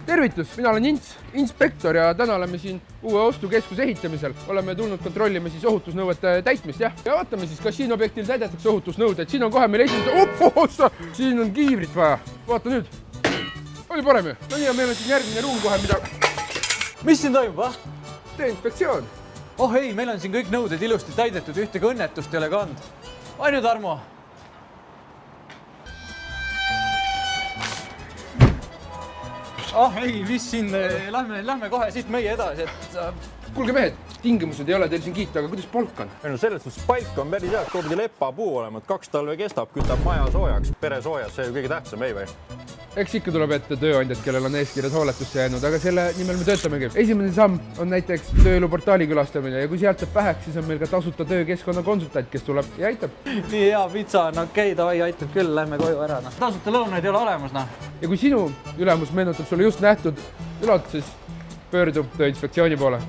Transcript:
Tervitus, mina olen inspektor ja täna oleme siin uue ostukeskuse ehitamisel. Oleme tulnud kontrollima siis ohutusnõuete täitmist, jah. Ja vaatame siis, kas siin objektil täidetakse ohutusnõudeid. Siin on kohe meil esimese... Siin on kiivrit vaja. Vaata nüüd. Oli parem ju. No nii, ja meil on siin järgmine ruum kohe, mida... Mis siin toimub, Tööinspektsioon. Oh ei, meil on siin kõik nõuded ilusti täidetud, ühtegi õnnetust ei ole kand. On ju, Tarmo? Ei, mis siin, lähme kohe siit meie edasi, et... Kuulge mehed, tingimused ei ole teil siin kiita, aga kuidas palk on? No selles suhtes palk on päris hea, et toob lepapuu olema, et 2 talve kestab, kütab maja soojaks, pere soojas, see on kõige tähtsam, ei või? Eks ikka tuleb ette tööandjad, kellel on eeskirjad hooletusse jäänud, aga selle nimel me töötamegi. Esimene samm on näiteks tööeluportaali külastamine ja kui sealt saab väheks, siis on meil ka tasuta töökeskkonna konsultant, kes tuleb ja aitab. Nii hea pitsa on, okei, davai, aitab küll, lähme koju ära. Tasuta lõunaid ei ole olemas, Ja kui sinu ülemus meenutab sulle just nähtud üllatus, siis pöördu Tööinspektsiooni poole.